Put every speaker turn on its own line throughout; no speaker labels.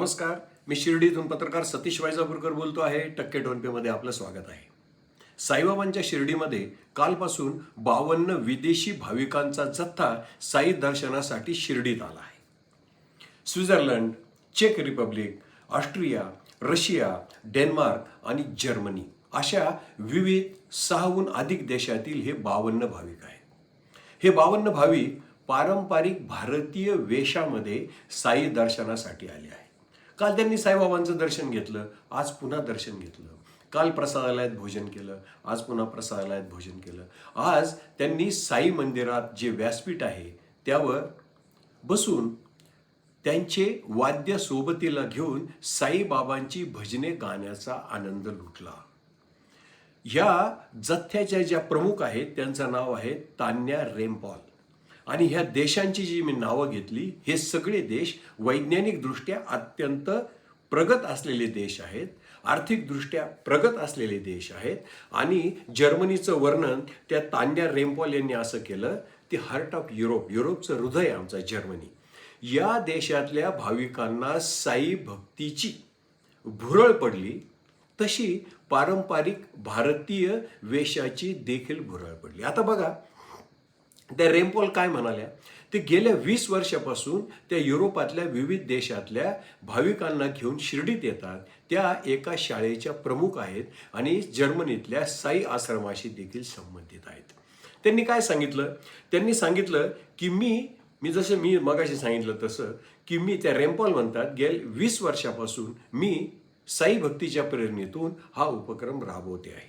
नमस्कार, मी शिर्डीतून पत्रकार सतीश वायजापूरकर बोलतो आहे. टक्के टोनपेमध्ये आपलं स्वागत आहे. साईबाबांच्या शिर्डीमध्ये कालपासून 52 विदेशी भाविकांचा जथ्था साई दर्शनासाठी शिर्डीत आला आहे. स्वित्झर्लंड, चेक रिपब्लिक, ऑस्ट्रिया, रशिया, डेन्मार्क आणि जर्मनी अशा विविध 6हून अधिक देशातील हे 52 भाविक आहेत. हे 52 भाविक पारंपरिक भारतीय वेशामध्ये साई दर्शनासाठी आले आहेत. काल त्यांनी साईबाबांचं दर्शन घेतलं, आज पुन्हा दर्शन घेतलं. काल प्रसादालयात भोजन केलं, आज पुन्हा प्रसादालयात भोजन केलं. आज त्यांनी साई मंदिरात जे व्यासपीठ आहे त्यावर बसून त्यांचे वाद्य सोबतीला घेऊन साईबाबांची भजने गाण्याचा आनंद लुटला. ह्या जथ्याच्या ज्या प्रमुख आहेत त्यांचं नाव आहे तान्या रेमपॉल. आणि ह्या देशांची जी मी नावं घेतली, हे सगळे देश वैज्ञानिकदृष्ट्या अत्यंत प्रगत असलेले देश आहेत, आर्थिकदृष्ट्या प्रगत असलेले देश आहेत. आणि जर्मनीचं वर्णन त्या तान्या रेमपॉल यांनी असं केलं, ती हार्ट ऑफ युरोप, युरोपचं हृदय आमचा जर्मनी. या देशातल्या भाविकांना साई भक्तीची भुरळ पडली, तशी पारंपरिक भारतीय वेशाची देखील भुरळ पडली. आता बघा, त्या रेमपॉल काय म्हणाल्या, ते गेल्या 20 वर्षापासून त्या युरोपातल्या विविध देशातल्या भाविकांना घेऊन शिर्डीत येतात. त्या एका शाळेच्या प्रमुख आहेत आणि जर्मनीतल्या साई आश्रमाशी देखील संबंधित आहेत. त्यांनी काय सांगितलं, त्यांनी सांगितलं की मी जसं मी मगाशी सांगितलं तसं की मी, त्या रेमपॉल म्हणतात, गेल्या 20 वर्षापासून मी साई भक्तीच्या प्रेरणेतून हा उपक्रम राबवते आहे.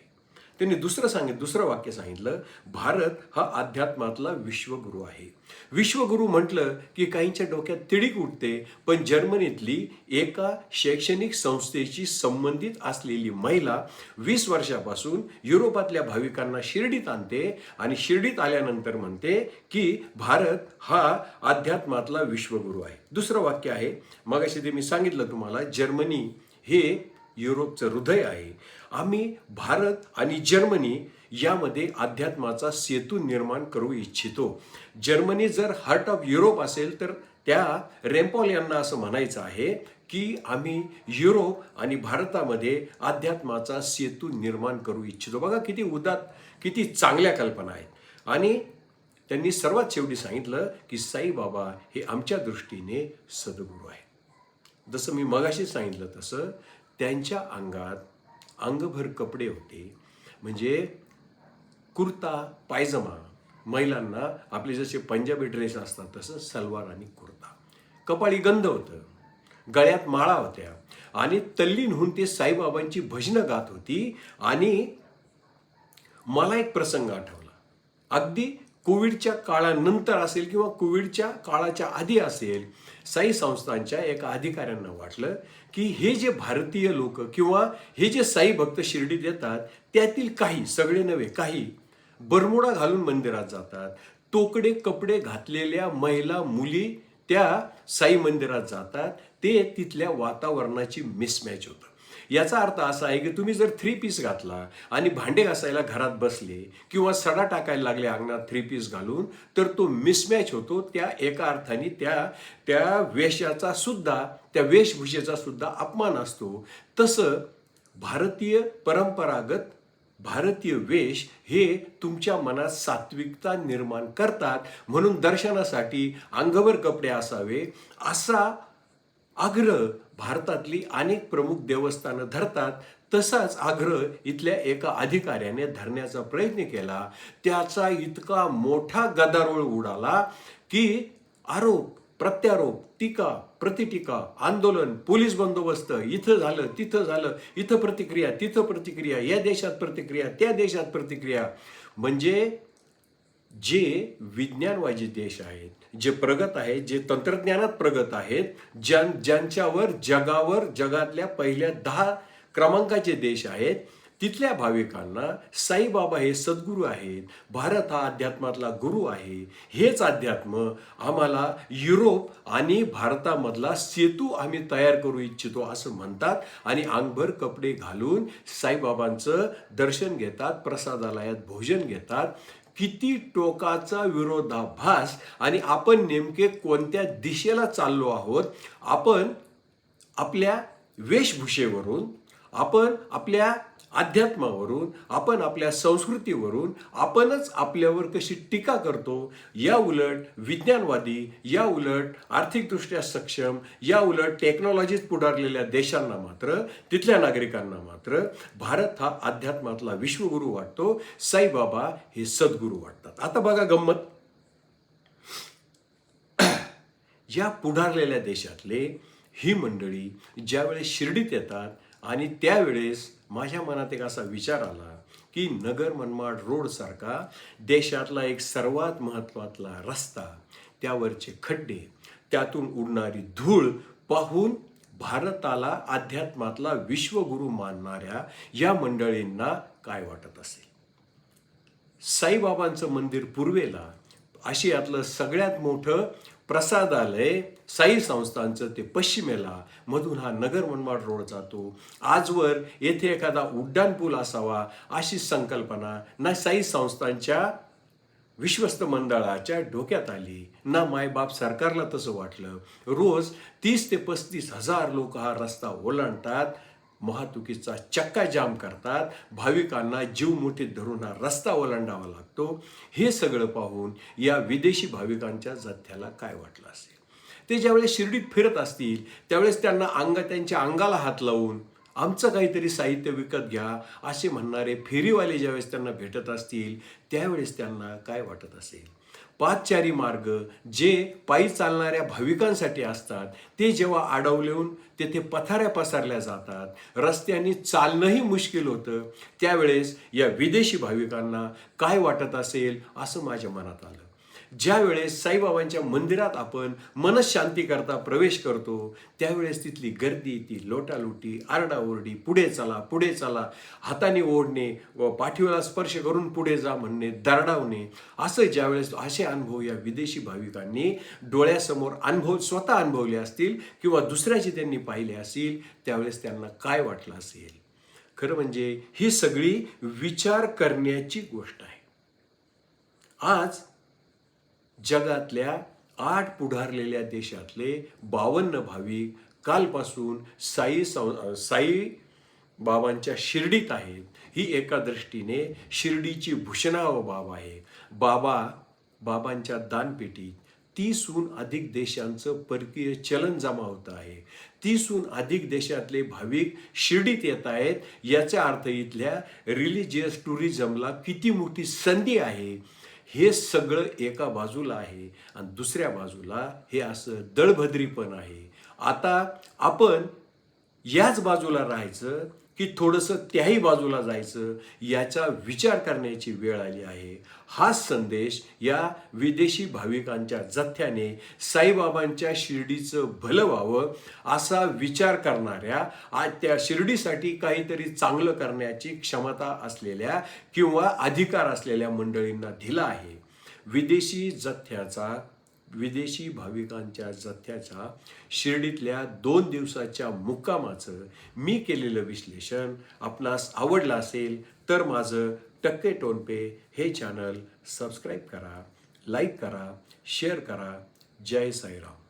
त्यांनी दुसरं वाक्य सांगितलं, भारत हा अध्यात्मातला विश्वगुरू आहे. विश्वगुरू म्हटलं की काहींच्या डोक्यात तिडीक उठते, पण जर्मनीतली एका शैक्षणिक संस्थेशी संबंधित असलेली महिला 20 वर्षापासून युरोपातल्या भाविकांना शिर्डीत आणते आणि शिर्डीत आल्यानंतर म्हणते की भारत हा अध्यात्मातला विश्वगुरू आहे. दुसरं वाक्य आहे, मगाशी ते मी सांगितलं तुम्हाला, जर्मनी हे युरोपचं हृदय आहे. आम्ही भारत आणि जर्मनी यामध्ये अध्यात्माचा सेतू निर्माण करू इच्छितो. जर्मनी जर हार्ट ऑफ युरोप असेल तर त्या रेमपॉल यांना असं म्हणायचं आहे की आम्ही युरोप आणि भारतामध्ये अध्यात्माचा सेतू निर्माण करू इच्छितो. बघा किती उदात्त, किती चांगल्या कल्पना आहेत. आणि त्यांनी सर्वात शेवटी सांगितलं की साईबाबा हे आमच्या दृष्टीने सद्गुरू आहे. जसं मी मगाशी सांगितलं तसं त्यांच्या अंगात अंगभर कपडे होते, म्हणजे कुर्ता पायजमा, महिलांना आपले जसे पंजाबी ड्रेस असतात तसं सलवार आणि कुर्ता, कपाळी गंध होतं, गळ्यात माळा होत्या आणि तल्लीन होऊन ते साईबाबांची भजनं गात होती. आणि मला एक प्रसंग आठवला, अगदी कोविडच्या काळानंतर असेल किंवा कोविडच्या काळाच्या आधी असेल, साई संस्थांच्या एका अधिकाऱ्यांना वाटलं की हे जे भारतीय लोक किंवा हे जे साई भक्त शिर्डीत येतात त्यातील काही, सगळे नव्हे, काही बरमुडा घालून मंदिरात जातात. तोकडे कपडे घातलेल्या महिला मुली त्या साई मंदिरात जातात. ते तिथल्या वातावरणाची मिसमॅच होतं. याचा अर्थ असा आहे की तुम्ही जर 3 पीस घातला आणि भांडे घासायला घरात बसले किंवा सडा टाकायला लागले अंगणात 3 पीस घालून, तर तो मिसमॅच होतो. त्या एका अर्थाने त्या वेशाचा सुद्धा, त्या वेशभूषेचा सुद्धा अपमान असतो. तसं भारतीय परंपरागत भारतीय वेश हे तुमच्या मनात सात्विकता निर्माण करतात. म्हणून दर्शनासाठी अंगभर कपडे असावे असा आग्रह भारतातली अनेक प्रमुख देवस्थानं धरतात. तसाच आग्रह इथल्या एका अधिकाऱ्याने धरण्याचा प्रयत्न केला. त्याचा इतका मोठा गदारोळ उडाला की आरोप प्रत्यारोप, टीका प्रतिटीका, आंदोलन, पोलीस बंदोबस्त, इथं झालं तिथं झालं, इथं प्रतिक्रिया तिथं प्रतिक्रिया, या देशात प्रतिक्रिया त्या देशात प्रतिक्रिया. म्हणजे जे विज्ञानवादी देश आहेत, जे प्रगत आहेत, जे तंत्रज्ञानात प्रगत आहेत, ज्यांच्यावर जगातल्या पहिल्या 10 क्रमांकाचे देश आहेत, तिथल्या भाविकांना साईबाबा हे सद्गुरू आहेत, भारत हा अध्यात्मातला गुरु आहे, हेच अध्यात्म आम्हाला युरोप आणि भारतामधला सेतू आम्ही तयार करू इच्छितो असं म्हणतात. आणि अंगभर कपडे घालून साईबाबांचं दर्शन घेतात, प्रसादालयात भोजन घेतात. किती टोकाचा विरोधाभास. आणि आपण नेमके कोणत्या दिशेला चाललो आहोत, आपण आपल्या वेशभूषेवरून, आपण आपल्या अध्यात्मावरून, आपण आपल्या संस्कृतीवरून आपणच आपल्यावर कशी टीका करतो, या उलट विज्ञानवादी, या उलट आर्थिकदृष्ट्या सक्षम, या उलट टेक्नॉलॉजीत पुढारलेल्या देशांना मात्र, तिथल्या नागरिकांना मात्र भारत हा अध्यात्मातला विश्वगुरू वाटतो, साईबाबा हे सद्गुरू वाटतात. आता बघा गंमत, या पुढारलेल्या देशातले ही मंडळी ज्यावेळेस शिर्डीत येतात आणि त्यावेळेस माझ्या मनात एक असा विचार आला की नगर मनमाड रोड सारखा देशातला एक सर्वात महत्त्वाचा रस्ता, त्यावरचे खड्डे, त्यातून उडणारी धूळ पाहून भारताला अध्यात्मातला विश्वगुरू मानणाऱ्या या मंडळींना काय वाटत असेल. साईबाबांचं मंदिर पूर्वेला, आशियातलं सगळ्यात मोठं प्रसादालय साई संस्थांचं ते पश्चिमेला, मधून हा नगर मनमाड रोड जातो. आजवर येथे एखादा उड्डाण पूल असावा अशी संकल्पना ना साई संस्थांच्या विश्वस्त मंडळाच्या डोक्यात आली, ना मायबाप सरकारला तसं वाटलं. रोज 30 ते 35 हजार लोक हा रस्ता ओलांडतात, वाहतुकीचा चक्का जाम करतात, भाविकांना जीव मुठीत धरून हा रस्ता ओलांडावा लागतो. हे सगळं पाहून या विदेशी भाविकांच्या जथ्याला काय वाटलं असेल. ते ज्यावेळेस शिर्डीत फिरत असतील त्यावेळेस त्यांना त्यांच्या अंगाला हात लावून आमचं काहीतरी साहित्य विकत घ्या असे म्हणणारे फेरीवाले ज्यावेळेस त्यांना भेटत असतील त्यावेळेस त्यांना काय वाटत असेल. पादचारी मार्ग जे पायी चालणाऱ्या भाविकांसाठी असतात ते जेव्हा अडवून तेथे पथाऱ्या पसरल्या जातात, रस्त्याने चालणंही मुश्किल होतं, त्यावेळेस या विदेशी भाविकांना काय वाटत असेल असं माझ्या मनात आलं. ज्या वेळेस साईबाबांच्या मंदिरात आपण मनशांती करता प्रवेश करतो त्यावेळेस तिथली गर्दी, ती लोटालोटी, आरडाओरडी, पुढे चला पुढे चला, हाताने ओढणे व पाठीला स्पर्श करून पुढे जा म्हणणे, दरडावणे, असं ज्यावेळेस असे अनुभव या विदेशी भाविकांनी डोळ्यासमोर स्वतः अनुभवले असतील किंवा दुसऱ्याचे त्यांनी पाहिले असतील त्यावेळेस त्यांना काय वाटलं असेल. खरं म्हणजे ही सगळी विचार करण्याची गोष्ट आहे. आज जगातल्या 8 पुढारलेल्या देशातले 52 भाविक कालपासून साई बाबांच्या शिर्डीत आहेत. ही एका दृष्टीने शिर्डीची भूषणाव बाब आहे. बाबांच्या दानपेटीत 30हून अधिक देशांचं परकीय चलन जमा होतं आहे. 30हून अधिक देशातले भाविक शिर्डीत येत आहेत. याचा अर्थ इथल्या रिलिजियस टुरिझमला किती मोठी संधी आहे हे सगळं एका बाजूला आहे आणि दुसऱ्या बाजूला हे असं दळभद्रीपण आहे. आता आपण याच बाजूला राहायचं की थोडंसं त्याही बाजूला जायचं याचा विचार करण्याची वेळ आली आहे. हा संदेश या विदेशी भाविकांच्या जथ्याने साईबाबांच्या शिर्डीचं भलं व्हावं असा विचार करणाऱ्या, आज त्या शिर्डीसाठी काहीतरी चांगलं करण्याची क्षमता असलेल्या किंवा अधिकार असलेल्या मंडळींना दिला आहे. विदेशी भाविकांच्या जथ्याच्या शिर्डीतल्या 2 दिवसाच्या मुक्कामाचं मी केलेलं विश्लेषण आपणास आवडलं असेल तर माझं टक्के टोनपे हे चॅनल सबस्क्राईब करा, लाईक करा, शेअर करा. जय साईराम.